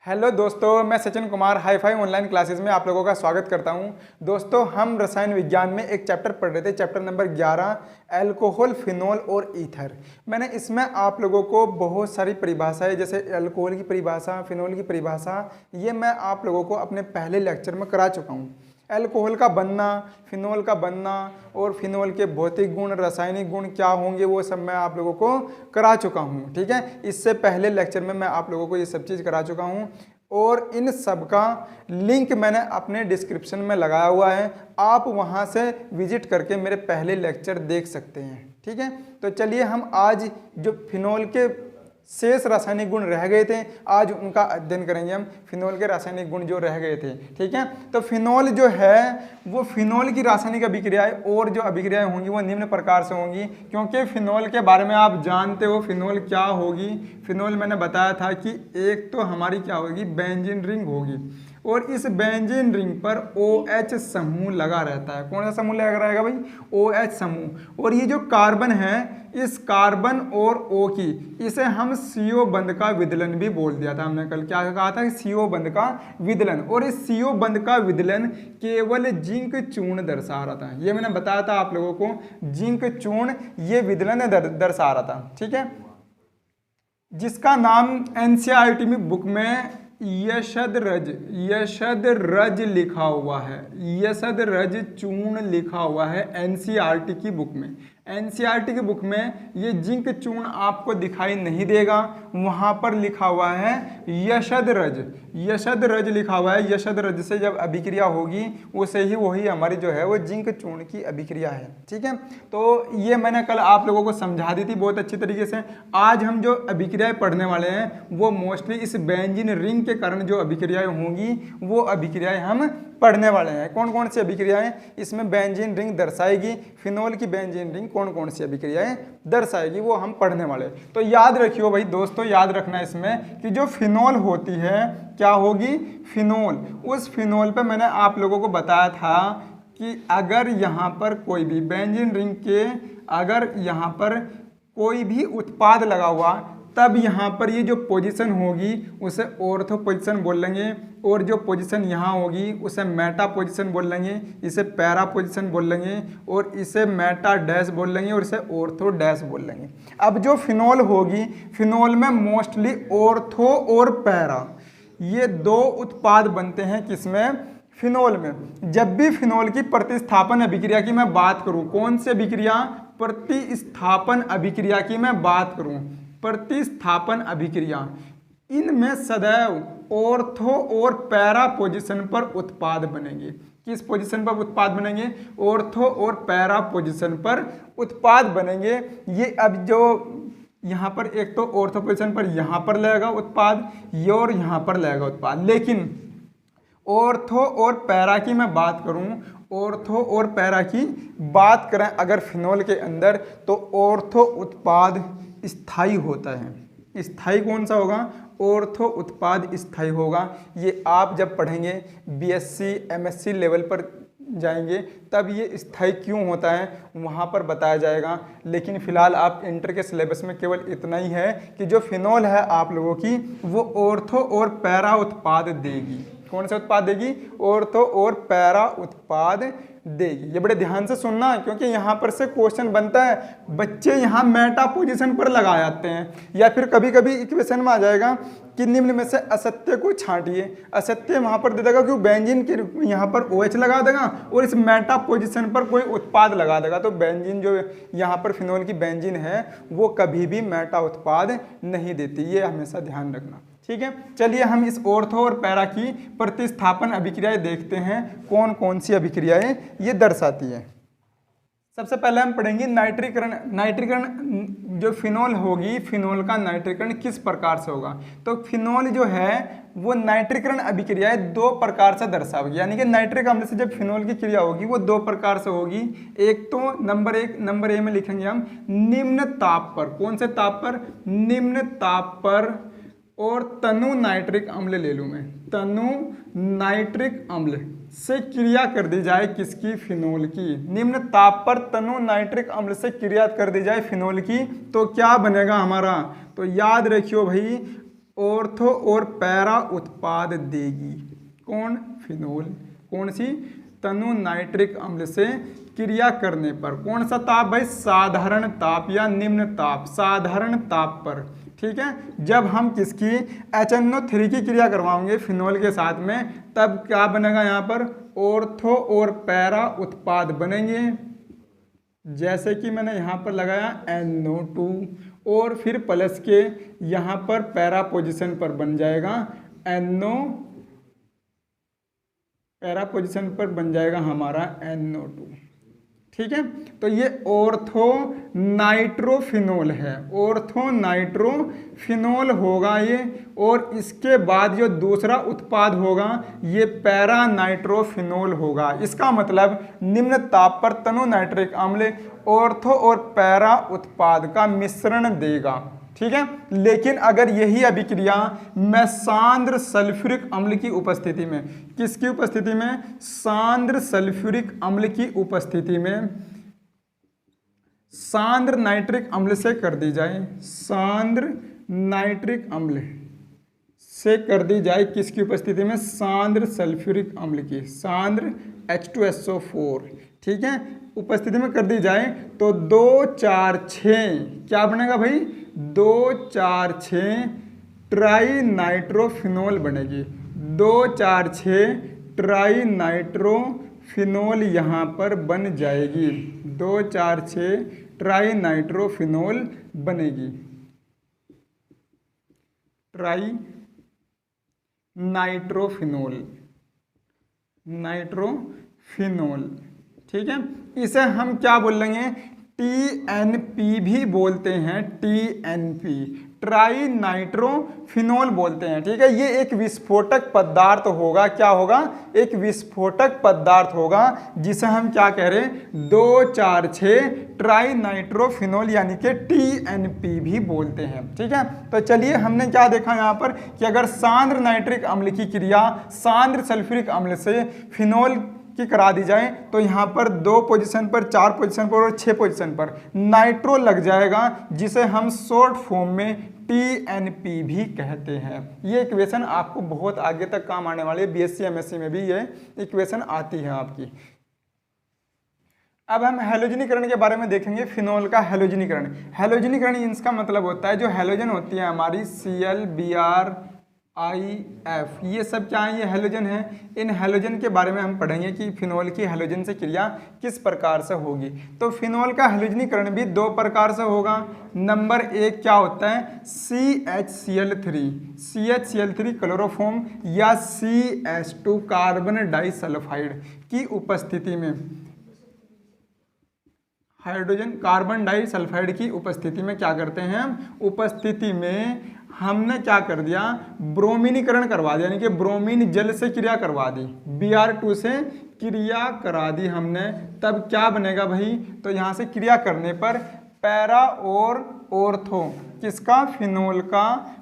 Hello दोस्तों, मैं Sachin Kumar HiFi online classes में आप लोगों का स्वागत करता हूं। दोस्तों, हम रसायन विज्ञान में एक चैप्टर पढ़ रहे थे, चैप्टर नंबर 11 अल्कोहल, फिनोल और ईथर। मैंने इसमें आप लोगों को बहुत सारी परिभाषाएं, जैसे अल्कोहल की परिभाषा, फिनोल की परिभाषा, ये मैं आप लोगों को अपने पहले लेक्चर में करा चुका हूँ। अल्कोहल का बनना, फिनोल का बनना और फिनोल के भौतिक गुण, रासायनिक गुण क्या होंगे, वो सब मैं आप लोगों को करा चुका हूँ। ठीक है, इससे पहले लेक्चर में मैं आप लोगों को ये सब चीज़ करा चुका हूँ और इन सब का लिंक मैंने अपने डिस्क्रिप्शन में लगाया हुआ है। आप वहाँ से विजिट करके मेरे पहले लेक्चर देख सकते हैं। ठीक है, तो चलिए हम आज जो फिनोल के शेष रासायनिक गुण रह गए थे, आज उनका अध्ययन करेंगे हम। फिनोल के रासायनिक गुण जो रह गए थे, ठीक है। तो फिनोल जो है वो फिनोल की रासायनिक अभिक्रियाएं और जो अभिक्रियाएं होंगी वो निम्न प्रकार से होंगी, क्योंकि फिनोल के बारे में आप जानते हो फिनोल क्या होगी। फिनोल मैंने बताया था कि एक तो हमारी क्या होगी, बेंजीन रिंग होगी और इस बेंजीन रिंग पर OH समूह लगा रहता है। कौन सा समूह लगा रहेगा भाई? OH समूह। और ये जो कार्बन है, इस कार्बन और O की, इसे हम CO बंध का विदलन भी बोल दिया था। हमने कल क्या कहा था? CO बंध का विदलन। और इस CO बंध का विदलन केवल जिंक चूर्ण दर्शा रहा था। ये मैंने बताया था आप लोगों को, जिंक चूर्ण ये विदलन दर्शा रहा था। ठीक है, जिसका नाम NCERT में बुक में यशद रज लिखा हुआ है। यशद रज चूर्ण लिखा हुआ है NCERT की बुक में। NCERT की बुक में ये जिंक चूर्ण आपको दिखाई नहीं देगा, वहाँ पर लिखा हुआ है यशद रज लिखा हुआ है। यशद रज से जब अभिक्रिया होगी उसे ही वही हमारी जो है वो जिंक चूर्ण की अभिक्रिया है। ठीक है, तो ये मैंने कल आप लोगों को समझा दी थी बहुत अच्छी तरीके से। आज हम जो अभिक्रियाएं पढ़ने वाले हैं वो मोस्टली इस बेंजीन रिंग के कारण जो अभिक्रियाएं होंगी वो अभिक्रियाएं हम पढ़ने वाले हैं। कौन कौन सी अभिक्रियाएं इसमें बेंजीन रिंग दर्शाएगी, फिनोल की बेंजीन रिंग कौन कौन सी अभिक्रियाएं दर्शाएगी, वो हम पढ़ने वाले। तो याद रखियो भाई दोस्तों, याद रखना इसमें कि जो फिनोल होती है क्या होगी, फिनोल। उस फिनोल पे मैंने आप लोगों को बताया था कि अगर यहाँ पर कोई भी बेंजीन रिंग के अगर यहाँ पर कोई भी उत्पाद लगा हुआ, तब यहाँ पर ये जो पोजीशन होगी उसे ऑर्थो पोजीशन बोल लेंगे, और जो पोजीशन यहाँ होगी उसे मेटा पोजीशन बोल लेंगे, इसे पैरा पोजीशन बोल लेंगे, और इसे मेटा डैश बोल लेंगे, और इसे ऑर्थो डैश बोल लेंगे। अब जो फिनोल होगी, फिनोल में मोस्टली ऑर्थो और पैरा ये दो उत्पाद बनते हैं। किसमें? फिनोल में। जब भी फिनोल की प्रतिस्थापन अभिक्रिया की मैं बात करूं, कौन सी अभिक्रिया? प्रतिस्थापन अभिक्रिया की मैं बात करूं, प्रतिस्थापन अभिक्रिया, इनमें सदैव ऑर्थो और पैरा पोजीशन पर उत्पाद बनेंगे। किस पोजीशन पर उत्पाद बनेंगे? ऑर्थो और पैरा पोजीशन पर उत्पाद बनेंगे। ये अब जो यहाँ पर एक तो ऑर्थो पोजीशन पर यहाँ पर लगेगा उत्पाद, ये और यहाँ पर लगेगा उत्पाद। लेकिन ऑर्थो और पैरा की मैं बात करूं, ऑर्थो और पैरा की बात करें अगर फिनोल के अंदर, तो ऑर्थो उत्पाद स्थायी होता है। स्थायी कौन सा होगा? ऑर्थो उत्पाद स्थायी होगा। ये आप जब पढ़ेंगे BSc MSc लेवल पर जाएंगे तब ये स्थायी क्यों होता है वहाँ पर बताया जाएगा। लेकिन फिलहाल आप इंटर के सिलेबस में केवल इतना ही है कि जो फिनोल है आप लोगों की वो ऑर्थो और पैरा उत्पाद देगी। कौन सा उत्पाद देगी? ऑर्थो और पैरा उत्पाद देगी। ये बड़े ध्यान से सुनना, क्योंकि यहाँ पर से क्वेश्चन बनता है, बच्चे यहाँ मेटा पोजीशन पर लगा जाते हैं, या फिर कभी कभी इक्वेशन में आ जाएगा कि निम्न में से असत्य को छांटिए। असत्य वहाँ पर दे देगा कि बेंजीन के यहाँ पर OH लगा देगा और इस मेटा पोजीशन पर कोई उत्पाद लगा देगा, तो बेंजीन जो यहाँ पर फिनोल की बेंजीन है वो कभी भी मेटा उत्पाद नहीं देती। ये हमेशा ध्यान रखना। ठीक है, चलिए हम इस ऑर्थो और पैरा की प्रतिस्थापन अभिक्रियाएं देखते हैं, कौन कौन सी अभिक्रियाएं ये दर्शाती है। सबसे पहले हम पढ़ेंगे नाइट्रीकरण। नाइट्रीकरण जो फिनोल होगी, फिनोल का नाइट्रीकरण किस प्रकार से होगा? तो फिनोल जो है वो नाइट्रीकरण अभिक्रियाएं दो प्रकार से दर्शाएगी, यानी कि नाइट्रिक अम्ल से जब फिनोल की क्रिया होगी वो दो प्रकार से होगी। एक तो नंबर ए में लिखेंगे हम निम्न ताप पर। कौन से ताप पर? निम्न ताप पर। और तनु नाइट्रिक अम्ल ले लूँ मैं, तनु नाइट्रिक अम्ल से क्रिया कर दी जाए किसकी? फिनोल की। निम्न ताप पर तनु नाइट्रिक अम्ल से क्रिया कर दी जाए फिनोल की, तो क्या बनेगा हमारा? तो याद रखियो भाई, ऑर्थो और पैरा उत्पाद देगी। कौन? फिनोल। कौन सी? तनु नाइट्रिक अम्ल से क्रिया करने पर। कौन सा ताप भाई? साधारण ताप या निम्न ताप। साधारण ताप पर, ठीक है। जब हम किसकी HNO3 की क्रिया करवाएंगे फिनोल के साथ में, तब क्या बनेगा यहाँ पर? ऑर्थो और पैरा उत्पाद बनेंगे। जैसे कि मैंने यहाँ पर लगाया NO2 और फिर प्लस के यहाँ पर पैरा पोजीशन पर बन जाएगा NO, पैरा पोजीशन पर बन जाएगा हमारा NO2, ठीक है। तो ये ऑर्थो नाइट्रोफिनोल है, ऑर्थो नाइट्रोफिनोल होगा ये। और इसके बाद जो दूसरा उत्पाद होगा ये पैरा नाइट्रोफिनोल होगा। इसका मतलब निम्न ताप पर तनु नाइट्रिक अम्ल ऑर्थो और पैरा उत्पाद का मिश्रण देगा, ठीक है। लेकिन अगर यही अभिक्रिया मैं सांद्र सल्फ्यूरिक अम्ल की उपस्थिति में, किसकी उपस्थिति में? सांद्र सल्फ्यूरिक अम्ल की उपस्थिति में सांद्र नाइट्रिक अम्ल से कर दी जाए, सांद्र नाइट्रिक अम्ल से कर दी जाए, किसकी उपस्थिति में? सांद्र सल्फ्यूरिक अम्ल की, सांद्र H2SO4, ठीक है, उपस्थिति में कर दी जाए, तो 2, 4, 6 क्या बनेगा भाई? 2, 4, 6 ट्राई नाइट्रोफिनोल बनेगी। 2, 4, 6 ट्राई नाइट्रोफिनोल यहाँ पर बन जाएगी। 2, 4, 6 ट्राई नाइट्रोफिनोल बनेगी। ट्राई नाइट्रोफिनोल, नाइट्रोफिनोल, ठीक है। इसे हम क्या बोलेंगे? TNP भी बोलते हैं, TNP, ट्राई नाइट्रोफिनोल बोलते हैं, ठीक है। ये एक विस्फोटक पदार्थ होगा। क्या होगा? एक विस्फोटक पदार्थ होगा जिसे हम क्या कह रहे हैं? 2, 4, 6 ट्राई नाइट्रोफिनोल यानी कि TNP भी बोलते हैं, ठीक है। तो चलिए हमने क्या देखा यहाँ पर कि अगर सांद्र नाइट्रिक अम्ल की क्रिया सांद्र सल्फ्यूरिक अम्ल से फिनोल की करा दी जाए तो यहाँ पर 2 पोजीशन पर, 4 पोजीशन पर और 6 पोजीशन पर नाइट्रो लग जाएगा, जिसे हम शॉर्ट फॉर्म में TNP भी कहते हैं। ये इक्वेशन आपको बहुत आगे तक काम आने वाले, BSc MSc में भी ये इक्वेशन आती है आपकी। अब हम हैलोजनीकरण के बारे में देखेंगे। फिनोल का हैलोजनीकरण। हैलोजनीकरण इसका मतलब होता है जो हैलोजन होती है हमारी Cl, Br, IF, ये सब क्या है? ये हैलोजन है। इन हैलोजन के बारे में हम पढ़ेंगे कि फिनोल की हैलोजन से क्रिया किस प्रकार से होगी। तो फिनोल का हैलोजनीकरण भी 2 प्रकार से होगा। नंबर 1 क्या होता है? CHCl3, CHCl3 क्लोरोफॉर्म या CH2 कार्बन डाइसल्फाइड की उपस्थिति में, हाइड्रोजन कार्बन डाइसल्फाइड की उपस्थिति में क्या करते हैं? उपस्थिति में हमने क्या कर दिया? ब्रोमीनीकरण करवा दिया, यानी कि ब्रोमीन जल से क्रिया करवा दी, Br2 से क्रिया करा दी हमने। तब क्या बनेगा भाई? तो यहाँ से क्रिया करने पर पैरा और ऑर्थो, किसका? फिनोल का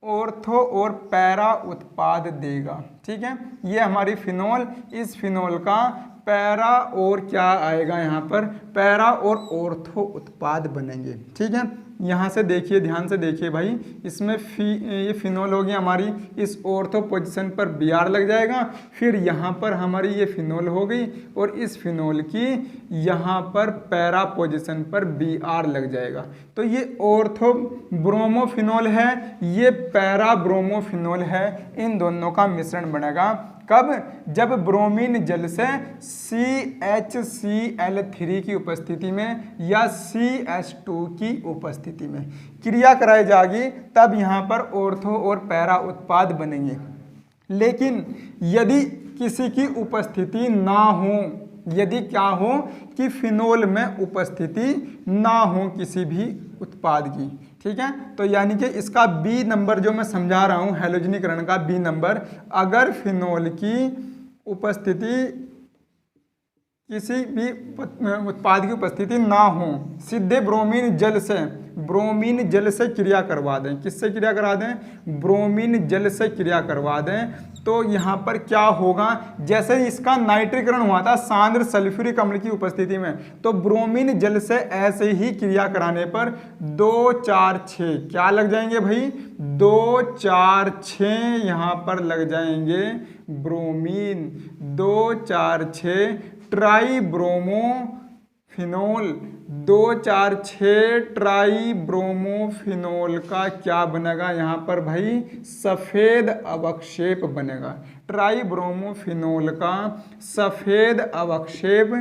ऑर्थो और पैरा उत्पाद देगा, ठीक है। ये हमारी फिनोल, इस फिनोल का पैरा और क्या आएगा यहाँ पर? पैरा और ऑर्थो उत्पाद बनेंगे, ठीक है। यहाँ से देखिए, ध्यान से देखिए भाई, इसमें ये फिनोल होगी हमारी, इस ऑर्थो पोजीशन पर Br लग जाएगा, फिर यहाँ पर हमारी ये फिनोल हो गई और इस फिनोल की यहाँ पर पैरा पोजीशन पर Br लग जाएगा। तो ये ऑर्थो ब्रोमोफिनोल है, ये पैरा ब्रोमोफिनोल है। इन दोनों का मिश्रण बनेगा कब? जब ब्रोमीन जल से CHCl3 की उपस्थिति में या CH2 की उपस्थिति में क्रिया कराई जाएगी, तब यहाँ पर ऑर्थो और पैरा उत्पाद बनेंगे। लेकिन यदि किसी की उपस्थिति ना हो, यदि क्या हो कि फिनोल में उपस्थिति ना हो किसी भी उत्पाद की, ठीक है, तो यानी कि इसका B नंबर जो मैं समझा रहा हूं हैलोजनीकरण का B नंबर, अगर फिनोल की उपस्थिति किसी भी उत्पाद की उपस्थिति ना हो, सीधे ब्रोमीन जल से क्रिया करवा दें। किससे क्रिया करा दें? ब्रोमीन जल से क्रिया करवा दें। तो यहाँ पर क्या होगा, जैसे इसका नाइट्रीकरण हुआ था सांद्र सल्फ्यूरिक अम्ल की उपस्थिति में, तो ब्रोमीन जल से ऐसे ही क्रिया कराने पर 2 4 6 क्या लग जाएंगे भाई? 2 4 6 यहाँ पर लग जाएंगे ब्रोमीन। 2 4 6 ट्राईब्रोमोफिनोल। 2 4 6 ट्राईब्रोमोफिनोल का क्या बनेगा यहाँ पर भाई? सफेद अवक्षेप बनेगा। ट्राईब्रोमोफिनोल का सफेद अवक्षेप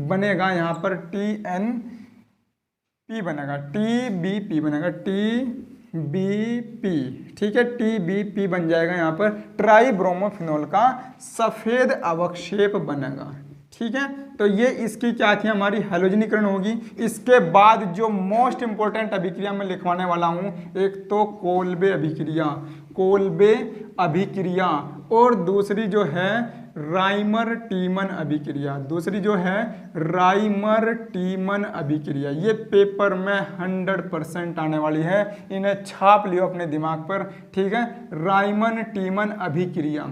बनेगा यहाँ पर TNP बनेगा, TBP बनेगा, TBP। ठीक है, TBP बन जाएगा यहाँ पर, ट्राईब्रोमोफिनोल का सफेद अवक्षेप बनेगा। ठीक है, तो ये इसकी क्या थी, हमारी हैलोजनीकरण होगी। इसके बाद जो मोस्ट इंपॉर्टेंट अभिक्रिया मैं लिखवाने वाला हूं, एक तो कोल्बे अभिक्रिया और दूसरी जो है राइमर टीमन अभिक्रिया। ये पेपर में 100% आने वाली है, इन्हें छाप लियो अपने दिमाग पर। ठीक है, राइमन टीमन अभिक्रिया,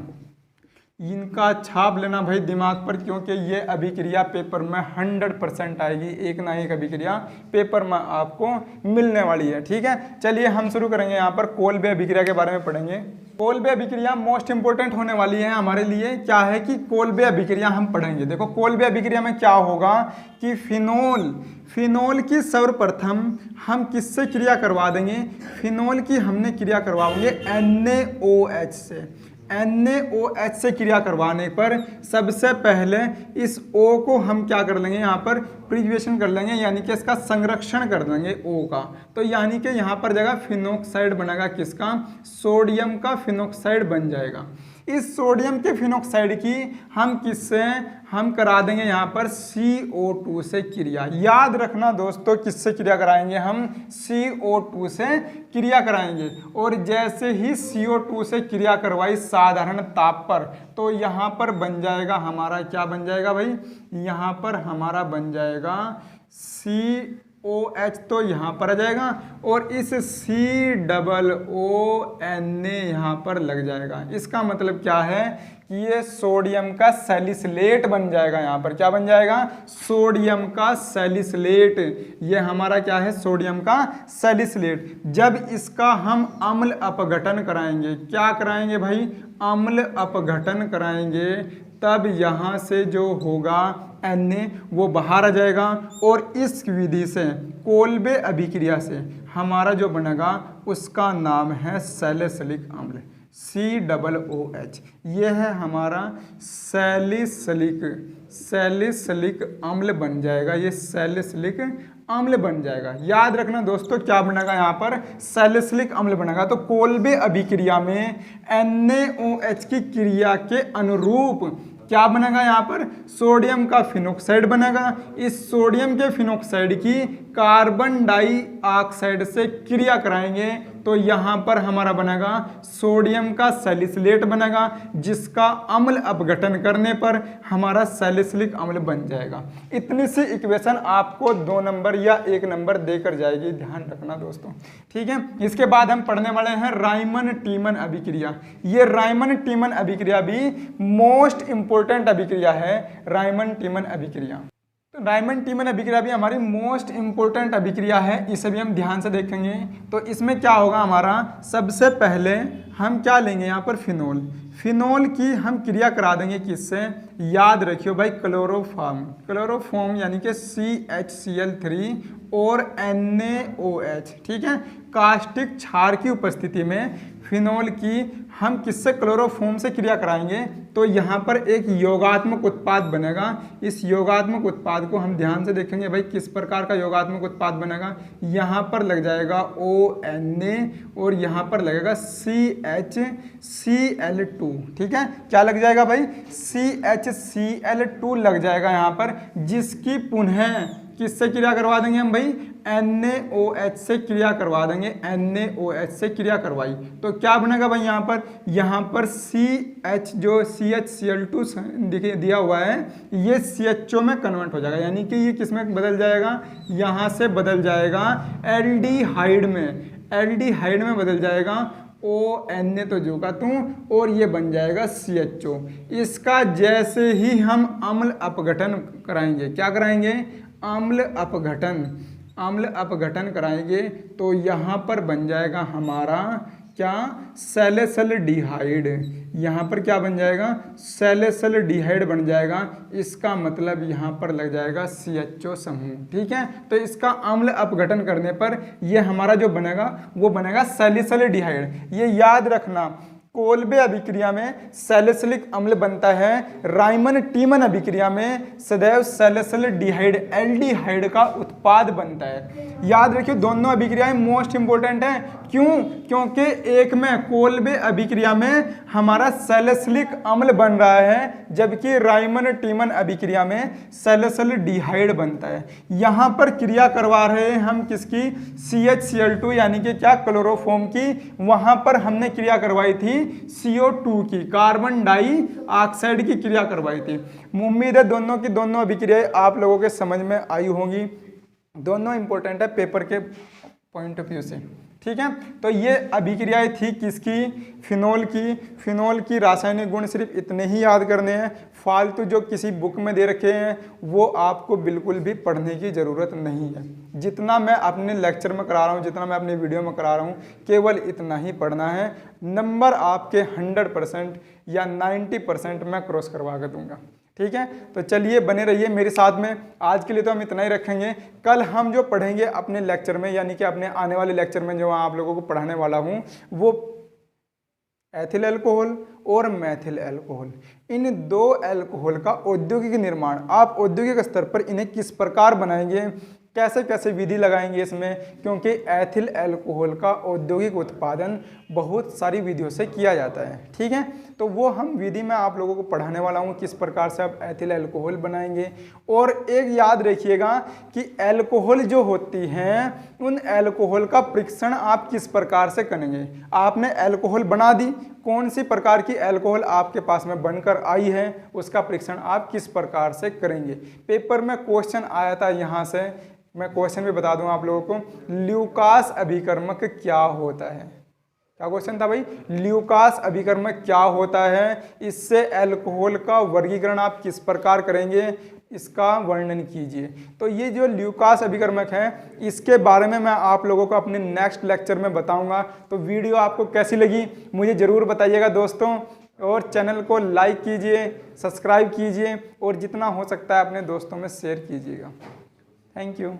इनका छाप लेना भाई दिमाग पर, क्योंकि ये अभिक्रिया पेपर में 100% आएगी। एक ना एक अभिक्रिया पेपर में आपको मिलने वाली है। ठीक है, चलिए हम शुरू करेंगे। यहाँ पर कोल्बे अभिक्रिया के बारे में पढ़ेंगे। कोल्बे अभिक्रिया मोस्ट इंपोर्टेंट होने वाली है हमारे लिए। क्या है कि कोल्बे अभिक्रिया हम पढ़ेंगे। देखो कोल्बे अभिक्रिया में क्या होगा कि फिनोल की सर्वप्रथम हम किससे क्रिया करवा देंगे? फिनोल की हमने क्रिया करवाएंगे NaOH से। NaOH से क्रिया करवाने पर सबसे पहले इस O को हम क्या कर लेंगे, यहाँ पर प्रिजर्वेशन कर लेंगे, यानी कि इसका संरक्षण कर देंगे O का। तो यानी कि यहाँ पर जगह फिनोक्साइड बनेगा, किसका? सोडियम का फिनोक्साइड बन जाएगा। इस सोडियम के फिनोक्साइड की हम किससे हम करा देंगे यहाँ पर CO2 से क्रिया। याद रखना दोस्तों, किससे क्रिया कराएंगे हम? CO2 से क्रिया कराएंगे। और जैसे ही CO2 से क्रिया करवाई साधारण ताप पर, तो यहाँ पर बन जाएगा हमारा, क्या बन जाएगा भाई? यहाँ पर हमारा बन जाएगा COH, तो यहाँ पर आ जाएगा, और इस COONA यहाँ पर लग जाएगा। इसका मतलब क्या है कि ये सोडियम का सैलिसिलेट बन जाएगा। यहाँ पर क्या बन जाएगा? सोडियम का सैलिसिलेट। ये हमारा क्या है? सोडियम का सैलिसिलेट। जब इसका हम अम्ल अपघटन कराएंगे, क्या कराएंगे भाई? अम्ल अपघटन कराएंगे, तब यहाँ से जो होगा Na वो बाहर आ जाएगा, और इस विधि से कोल्बे अभिक्रिया से हमारा जो बनेगा उसका नाम है सैलिसिलिक अम्ल, COOH। यह है हमारा सैलिसिलिक अम्ल बन जाएगा। ये सैलिसिलिक अम्ल बन जाएगा। याद रखना दोस्तों, क्या बनेगा यहाँ पर? सैलिसिलिक अम्ल बनेगा। तो कोल्बे अभिक्रिया में NaOH की क्रिया के अनुरूप क्या बनेगा? यहाँ पर सोडियम का फिनोक्साइड बनेगा। इस सोडियम के फिनोक्साइड की कार्बन डाइऑक्साइड से क्रिया कराएंगे, तो यहाँ पर हमारा बनेगा सोडियम का सैलिसिलेट बनेगा, जिसका अम्ल अपघटन करने पर हमारा सैलिसिलिक अम्ल बन जाएगा। इतनी सी इक्वेशन आपको 2 नंबर या 1 नंबर देकर जाएगी, ध्यान रखना दोस्तों। ठीक है, इसके बाद हम पढ़ने वाले हैं राइमन टीमन अभिक्रिया। ये राइमन टीमन अभिक्रिया भी मोस्ट इंपोर्टेंट अभिक्रिया है, राइमन टीमन अभिक्रिया। तो राइमन टीमन अभिक्रिया भी हमारी मोस्ट इंपोर्टेंट अभिक्रिया है, इसे भी हम ध्यान से देखेंगे। तो इसमें क्या होगा हमारा? सबसे पहले हम क्या लेंगे यहाँ पर? फिनोल की हम क्रिया करा देंगे, किससे? याद रखियो भाई, क्लोरोफॉर्म यानी कि CHCl3 और NaOH। ठीक है, कास्टिक क्षार की उपस्थिति में फिनोल की हम किससे? क्लोरोफॉर्म से क्रिया कराएंगे, तो यहाँ पर एक योगात्मक उत्पाद बनेगा। इस योगात्मक उत्पाद को हम ध्यान से देखेंगे भाई, किस प्रकार का योगात्मक उत्पाद बनेगा। यहाँ पर लग जाएगा ONA और यहाँ पर लगेगा CHCl2। ठीक है, क्या लग जाएगा भाई? CHCl2 लग जाएगा यहाँ पर, जिसकी पुनः किससे क्रिया करवा देंगे हम भाई, NaOH से क्रिया करवा देंगे, NaOH से क्रिया करवाई तो क्या बनेगा भाई, यहाँ पर CH जो CHCl2 दिया हुआ है ये CHO में कन्वर्ट हो जाएगा, यानी कि ये किस में बदल जाएगा, यहाँ से बदल जाएगा एल्डिहाइड में बदल जाएगा। ONA तो जो का तू, और ये बन जाएगा CHO। इसका जैसे ही हम अम्ल अपघटन कराएंगे, क्या कराएंगे, अम्ल अपघटन कराएंगे तो यहाँ पर बन जाएगा हमारा क्या, सैलिसिलडिहाइड। यहाँ पर क्या बन जाएगा, सैलिसिलडिहाइड बन जाएगा। इसका मतलब यहाँ पर लग जाएगा CHO समूह। ठीक है, तो इसका अम्ल अपघटन करने पर ये हमारा जो बनेगा वो बनेगा सैलिसिलडिहाइड। ये याद रखना, कोल्बे अभिक्रिया में सैलिसिलिक अम्ल बनता है, राइमन टीमन अभिक्रिया में सदैव सैलिसिलडिहाइड एल्डिहाइड का उत्पाद बनता है। याद रखिए दोनों अभिक्रियाएं मोस्ट इंपोर्टेंट हैं। क्यों, क्योंकि एक में कोल्बे अभिक्रिया में हमारा सैलिसिलिक अम्ल बन रहा है, जबकि राइमन टीमन अभिक्रिया में सैलिसिलडिहाइड बनता है। यहाँ पर क्रिया करवा रहे हैं हम किसकी, CHCl2 यानी कि क्या, क्लोरोफॉर्म की। वहां पर हमने क्रिया करवाई थी CO2 की, कार्बन डाइऑक्साइड की क्रिया करवाई थी। उम्मीद है दोनों की दोनों अभिक्रियाएं आप लोगों के समझ में आई होंगी। दोनों इंपॉर्टेंट है पेपर के पॉइंट ऑफ व्यू से। ठीक है, तो ये अभिक्रियाएं थी किसकी, फिनोल की रासायनिक गुण सिर्फ इतने ही याद करने हैं। फालतू जो किसी बुक में दे रखे हैं वो आपको बिल्कुल भी पढ़ने की ज़रूरत नहीं है। जितना मैं अपने लेक्चर में करा रहा हूँ, जितना मैं अपनी वीडियो में करा रहा हूँ, केवल इतना ही पढ़ना है। नंबर आपके 100% या 90% मैं क्रॉस करवा कर दूंगा। ठीक है, तो चलिए बने रहिए मेरे साथ में। आज के लिए तो हम इतना ही रखेंगे। कल हम जो पढ़ेंगे अपने लेक्चर में, यानी कि अपने आने वाले लेक्चर में जो आप लोगों को पढ़ाने वाला हूँ, वो एथिल अल्कोहल और मैथिल अल्कोहल, इन दो अल्कोहल का औद्योगिक निर्माण, आप औद्योगिक स्तर पर इन्हें किस प्रकार बनाएंगे, कैसे कैसे विधि लगाएंगे इसमें, क्योंकि एथिल अल्कोहल का औद्योगिक उत्पादन बहुत सारी विधियों से किया जाता है। ठीक है, तो वो हम विधि में आप लोगों को पढ़ाने वाला हूँ, किस प्रकार से आप एथिल अल्कोहल बनाएंगे। और एक याद रखिएगा कि अल्कोहल जो होती हैं उन अल्कोहल का परीक्षण आप किस प्रकार से करेंगे। आपने अल्कोहल बना दी, कौन सी प्रकार की अल्कोहल आपके पास में बनकर आई है, उसका परीक्षण आप किस प्रकार से करेंगे। पेपर में क्वेश्चन आया था, यहाँ से मैं क्वेश्चन भी बता दूं आप लोगों को, ल्यूकास अभिकर्मक क्या होता है। क्या क्वेश्चन था भाई, ल्यूकास अभिकर्मक क्या होता है, इससे अल्कोहल का वर्गीकरण आप किस प्रकार करेंगे, इसका वर्णन कीजिए। तो ये जो ल्यूकास अभिकर्मक है इसके बारे में मैं आप लोगों को अपने नेक्स्ट लेक्चर में बताऊंगा। तो वीडियो आपको कैसी लगी मुझे ज़रूर बताइएगा दोस्तों, और चैनल को लाइक कीजिए, सब्सक्राइब कीजिए, और जितना हो सकता है अपने दोस्तों में शेयर कीजिएगा। Thank you.